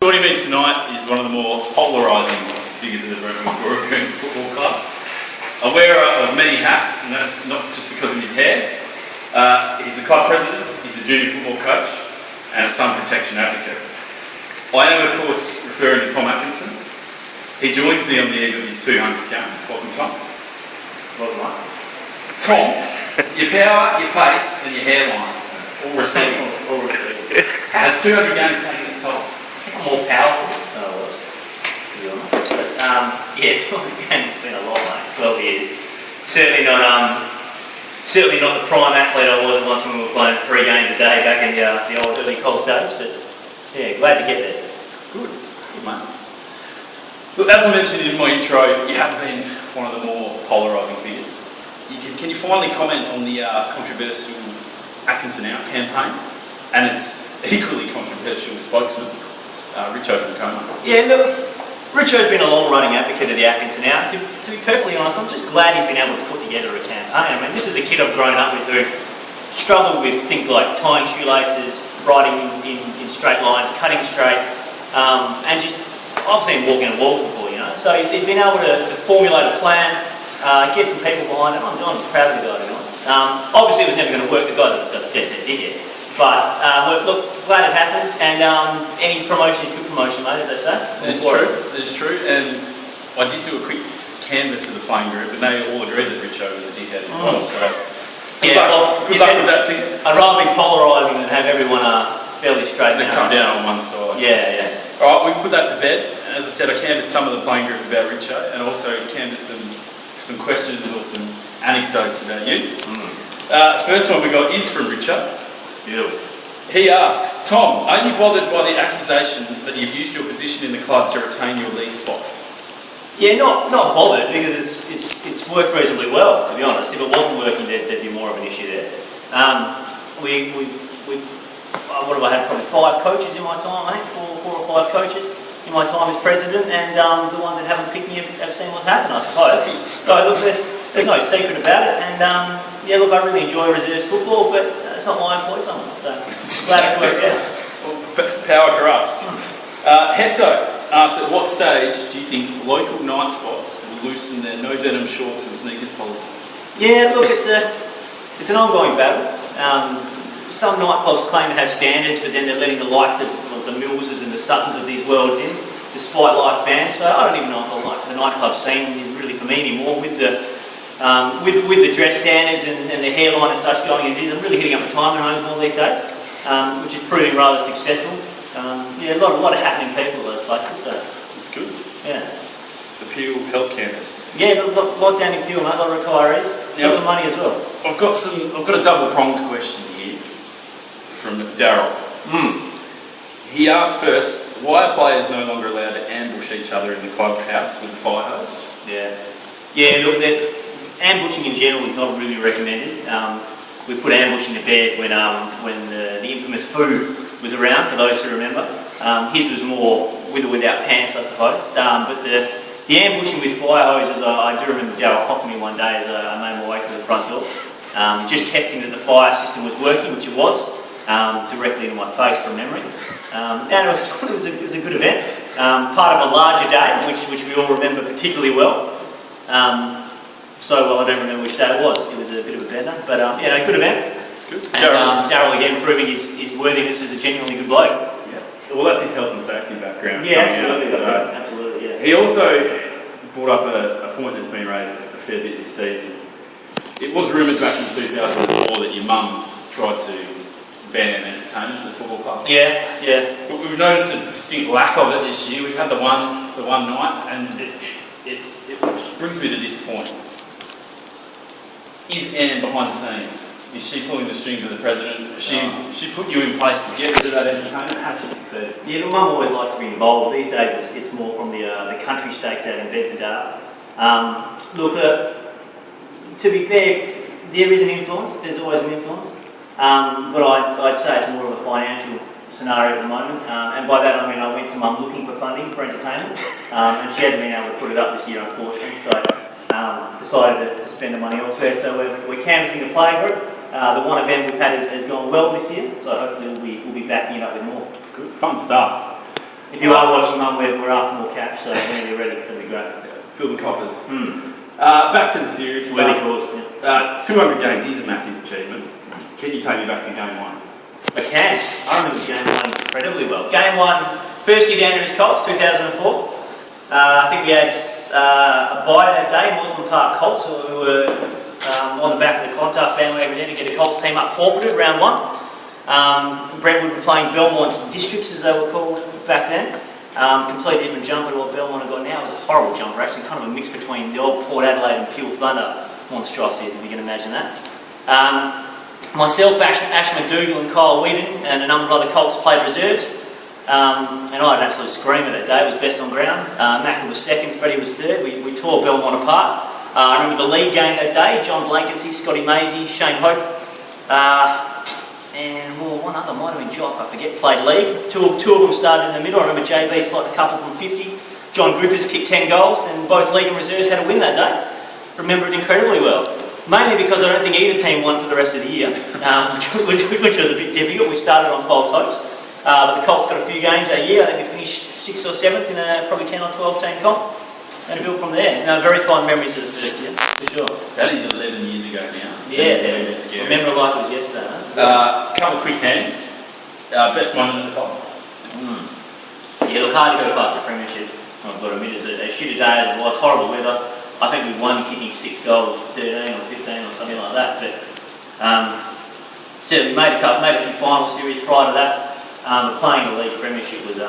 Joining me tonight is one of the more polarising figures of the Brookgreen Football Club. A wearer of many hats, and that's not just because of his hair. He's the club president, he's a junior football coach, and a sun protection advocate. I am, of course, referring to Tom Atkinson. He joins me on the eve of his 200th game. Welcome, Tom. Welcome, mate. Tom, your power, your pace, and your hairline, all receiving. Has 200 games taken its toll? More powerful than I was, to be honest. But yeah, 200 games has been a lot, mate. 12 years. Certainly not the prime athlete I was once when we were playing 3 games a day back in the old early college days. But yeah, glad to get there. Good mate. Look, as I mentioned in my intro, you have been one of the more polarising figures. Can you finally comment on the controversial Atkinson Out campaign and its equally controversial spokesman? Richo from Coma. Yeah, look, Richo's been a long-running advocate of the Atkinson Out. To be perfectly honest, I'm just glad he's been able to put together a campaign. I mean, this is a kid I've grown up with who struggled with things like tying shoelaces, writing in straight lines, cutting straight, and just, I've seen him walking a wall before, you know. So he's been able to formulate a plan, get some people behind it. I'm proud of the guy, to be honest. Obviously, it was never going to work. The guy's a dead-set dickhead. But look, glad it happens, and any promotion is good promotion, mate, as they say. That is true, and I did do a quick canvass of the playing group, and they all agreed that Richo was a dickhead as well, so good luck with that ticket. I'd rather be polarising than have everyone fairly straight down. Come down on one side. Yeah. Alright, we've put that to bed, and as I said, I canvassed some of the playing group about Richo, and also canvassed them some questions or some anecdotes about you. First one we got is from Richo. Beautiful. He asks, Tom, are you bothered by the accusation that you've used your position in the club to retain your league spot? Yeah, not bothered, because it's worked reasonably well, to be honest. If it wasn't working, there'd be more of an issue there. We've what have I had? Probably 5 coaches in my time, I think, 4 or 5 coaches in my time as president, and the ones that haven't picked me have seen what's happened, I suppose. So look, there's no secret about it, and yeah, look, I really enjoy reserves football, but it's not why I employ someone, so glad it's worked out. Well, power corrupts. Hector asks, at what stage do you think local night spots will loosen their no denim shorts and sneakers policy? Yeah, look, it's an ongoing battle. Some nightclubs claim to have standards, but then they're letting the likes of the Millses and the Suttons of these worlds in, despite live bans. So I don't even know if the nightclub scene is really for me anymore with the dress standards and the hairline and such going as it is. I'm really hitting up retirement homes more these days, which is proving rather successful. Yeah, a lot of happening people at those places. So it's good. Yeah. The Peel Health Campus. Yeah, a lot down in Peel, mate. A lot of retirees. Got some money as well. I've got a double-pronged question here from Daryl. He asked first, why are players no longer allowed to ambush each other in the clubhouse with the fire hose? Yeah. Look, ambushing in general is not really recommended. We put ambushing to bed when the infamous Foo was around, for those who remember. His was more with or without pants, I suppose. But the ambushing with fire hoses, I do remember Darryl cocking me one day as I made my way through the front door. Just testing that the fire system was working, which it was, directly into my face from memory. And it was a good event. Part of a larger day, which we all remember particularly well. So well, I don't remember which day it was. It was a bit of a bender, but yeah, a good event. It's good. And Daryl again proving his worthiness as a genuinely good bloke. Yeah. Well, that's his health and safety background. Yeah, absolutely. Yeah. He also brought up a point that's been raised a fair bit this season. It was rumoured back in 2004 that your mum tried to ban entertainment at the football club. Yeah. But we've noticed a distinct lack of it this year. We've had the one night, and it brings me to this point. Is Anne behind the scenes? Is she pulling the strings of the president? She put you in place to get rid of that entertainment? How should it be? Yeah, Mum always likes to be involved. These days it's more from the country stakes out in Bedford. Look, to be fair, there is an influence. There's always an influence. But I'd say it's more of a financial scenario at the moment. And by that I mean I went to Mum looking for funding for entertainment, and she hasn't been able to put it up this year, unfortunately. So decided to spend the money elsewhere. So we're canvassing the playing group. The one event we've had has gone well this year, so hopefully we'll be backing it up with more. Good, fun stuff. If you are watching, Mum, we're after more cash, so whenever you're ready, that'd be great. Fill the coffers. Back to the serious stuff. Worthy cause, yeah. 200 games is a massive achievement. Can you take me back to game 1? I can. I remember game 1 incredibly well. Game 1, first year down here as Colts, 2004. I think we had a bye that day, Mosman Park Colts, so we were on the back of the Clontarf bandwagon there to get a Colts team up forfeited round 1. Brentwood were playing Belmont Districts, as they were called back then. Completely different jumper to what Belmont have got now. It was a horrible jumper, actually, kind of a mix between the old Port Adelaide and Peel Thunder monstrosities, if you can imagine that. Myself, Ash McDougall and Kyle Whedon and a number of other Colts played reserves. And I had an absolute screamer that day. It was best on ground. Macca was second, Freddie was third. We tore Belmont apart. I remember the league game that day. John Blankensy, Scotty Maisie, Shane Hope, and one other, might have been Jock, I forget, played league. Two of them started in the middle. I remember JB slotted a couple from 50. John Griffiths kicked 10 goals, and both league and reserves had a win that day. Remember it incredibly well. Mainly because I don't think either team won for the rest of the year, which was a bit difficult. We started on false hopes. But the Colts got a few games that year. I think we finished 6th or 7th in a probably 10 or 12 team comp. And built from there. No, very fond memories of the first year, for sure. That is 11 years ago now. Yeah, that's scary. Remember like it was yesterday, Couple of quick hands. Best moment of the comp. Yeah, look, hard to go past the premiership. I've got to admit, it's a shitty day as it was, horrible weather. I think we won kicking 6 goals, 13 or 15 or something like that. But certainly made a few final series prior to that. But playing the league premiership was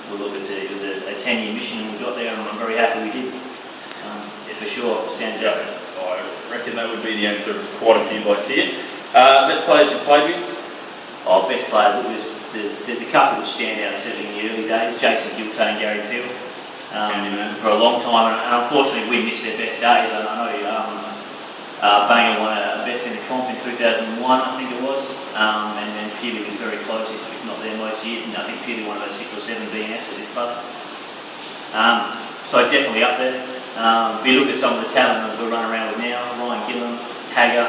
it was a 10-year mission, and we got there, and I'm very happy we did. For sure, stands out. I reckon that would be the answer of quite a few blokes here. Best players you played with? Best players. There's a couple which stand out certainly in the early days. Jason Giltay and Gary Peel. For a long time, and unfortunately we missed their best days. I know Banger won a best in the comp in 2001, I think it was, and then Peely was very close, if not there most years, and I think Peely won about 6 or 7 BNFs at this club. So definitely up there. If you look at some of the talent that we're running around with now, Ryan Gillam, Hagger,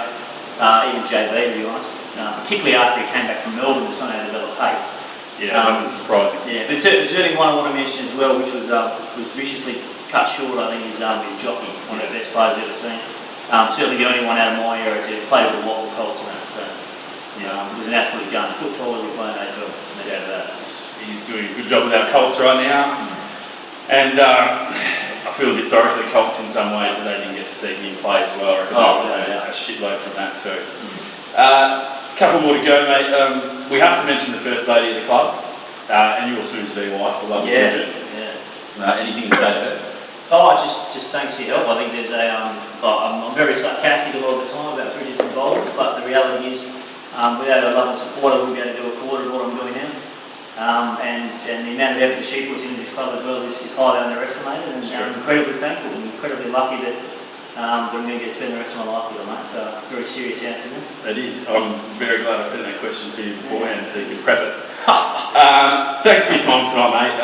even JB, to be honest, particularly after he came back from Melbourne to somehow develop pace. Yeah, that was surprising. Yeah, but certainly one I want to mention as well, which was viciously cut short, I think, is Jockey, one of the best players I've ever seen. Certainly the only one out of my era to play with the Wattle Colts and that, so it was an absolute gun. Foot taller than playing AFL, no doubt of that. He's doing a good job with our Colts right now, and I feel a bit sorry for the Colts in some ways that they didn't get to see him play as well. A shitload from that too. Couple more to go, mate. We have to mention the First Lady of the club, and your soon-to-be wife, the lovely Bridget. Anything to say to her? Just thanks for your help. I think there's I'm very sarcastic a lot of the time about Bridget's involvement, but the reality is, without her love and support, I wouldn't be able to do a quarter of what I'm doing now. And the amount of effort she puts into this club as well is highly underestimated, and I'm incredibly thankful and incredibly lucky that I'm going to get to spend the rest of my life with her, mate. So, very serious answer there. It is. I'm very glad I sent that question to you beforehand so you could prep it. Thanks for your time tonight, mate.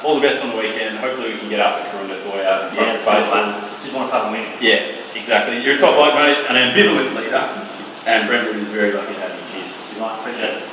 All the best on the weekend. Hopefully we can get up at Corinda for you. Just want to fucking win. Yeah, exactly. You're a top bloke, mate, an ambivalent leader, and Brentwood is very lucky to have you. Cheers. Good night. Appreciate it.